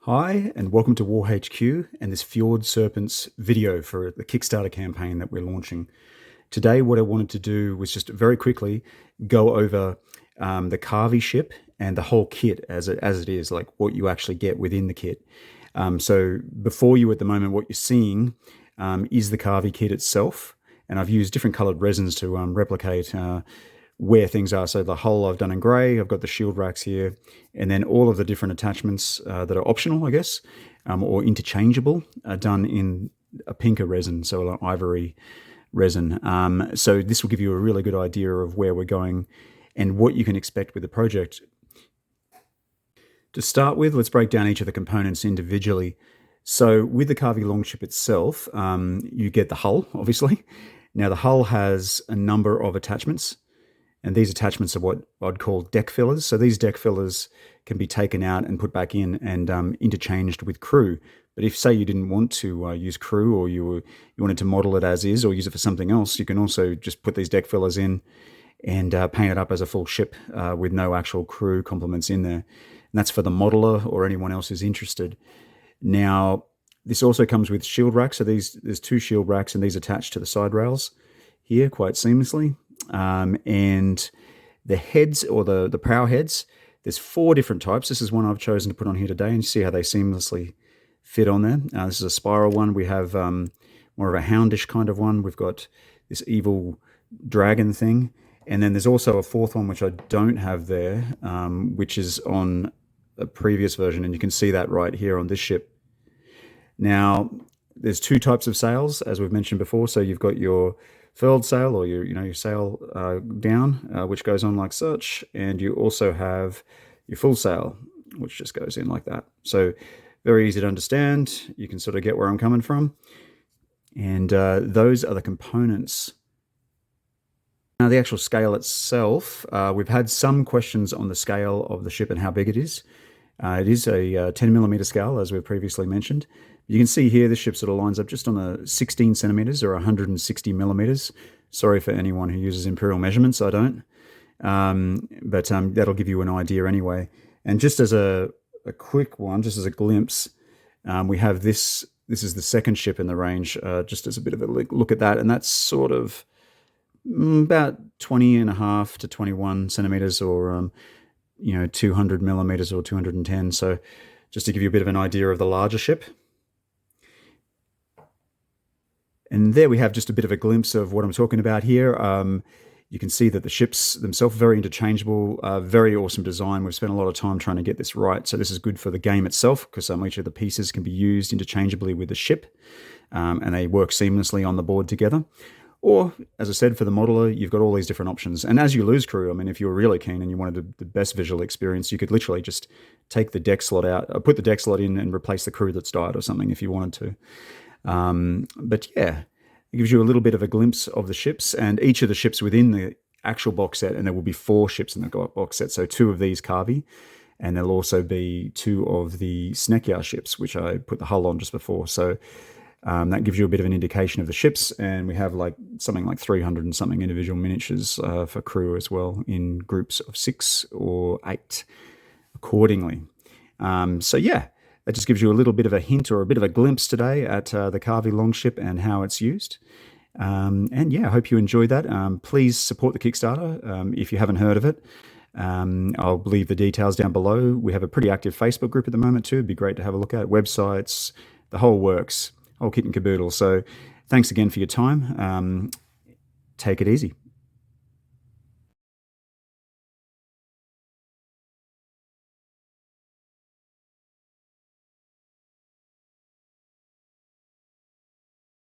Hi, and welcome to WarHQ and this Fjord Serpents video for the Kickstarter campaign that we're launching. Today, what I wanted to do was just very quickly go over the Karvi ship and the whole kit as it is, like what you actually get within the kit. So before you at the moment, what you're seeing is the Karvi kit itself. And I've used different colored resins to replicate where things are. So the hull I've done in gray, I've got the shield racks here, and then all of the different attachments that are optional, I guess, or interchangeable, are done in a pinker resin, so an ivory resin. So this will give you a really good idea of where we're going and what you can expect with the project. To start with, let's break down each of the components individually. So with the Karvi Longship itself, you get the hull, obviously. Now the hull has a number of attachments, and these attachments are what I'd call deck fillers. So these deck fillers can be taken out and put back in and interchanged with crew. But if, say, you didn't want to use crew, or you wanted to model it as is or use it for something else, you can also just put these deck fillers in and paint it up as a full ship with no actual crew complements in there. And that's for the modeler or anyone else who's interested. Now, this also comes with shield racks. So there's two shield racks, and these attach to the side rails here quite seamlessly. And the heads, or the prow heads, there's 4 different types. This is one I've chosen to put on here today, and you see how they seamlessly fit on there. This is a spiral one. We have more of a houndish kind of one. We've got this evil dragon thing. And then there's also a 4th one, which I don't have there, which is on a previous version, and you can see that right here on this ship. Now, there's 2 types of sails, as we've mentioned before. So you've got your furled sail, or your sail down, which goes on like such, and you also have your full sail, which just goes in like that. So very easy to understand. You can sort of get where I'm coming from. And those are the components. Now, the actual scale itself, we've had some questions on the scale of the ship and how big it is. It is a 10mm scale, as we've previously mentioned. You can see here the ship sort of lines up just on the 16 centimeters or 160 millimeters. Sorry for anyone who uses imperial measurements, I don't. But that'll give you an idea anyway. And just as a quick one, just as a glimpse, we have this. This is the second ship in the range, just as a bit of a look at that. And that's sort of about 20.5 to 21 centimeters, or 200 millimeters or 210. So just to give you a bit of an idea of the larger ship. And there we have just a bit of a glimpse of what I'm talking about here. You can see that the ships themselves are very interchangeable, very awesome design. We've spent a lot of time trying to get this right. So this is good for the game itself, because each of the pieces can be used interchangeably with the ship, and they work seamlessly on the board together. Or, as I said, for the modeler, you've got all these different options. And as you lose crew, I mean, if you were really keen and you wanted the best visual experience, you could literally just take the deck slot out, put the deck slot in and replace the crew that's died or something if you wanted to. But yeah, it gives you a little bit of a glimpse of the ships, and each of the ships within the actual box set, and there will be 4 ships in the box set. So 2 of these Karvi, and there'll also be 2 of the Snekyar ships, which I put the hull on just before. So that gives you a bit of an indication of the ships, and we have something like 300 and something individual miniatures for crew as well, in groups of 6 or 8 accordingly. So yeah, that just gives you a little bit of a hint or a bit of a glimpse today at the Karvi Longship and how it's used. And yeah, I hope you enjoyed that. Please support the Kickstarter if you haven't heard of it. I'll leave the details down below. We have a pretty active Facebook group at the moment too. It'd be great to have a look at. Websites, the whole works, whole kit and caboodle. So thanks again for your time. Take it easy.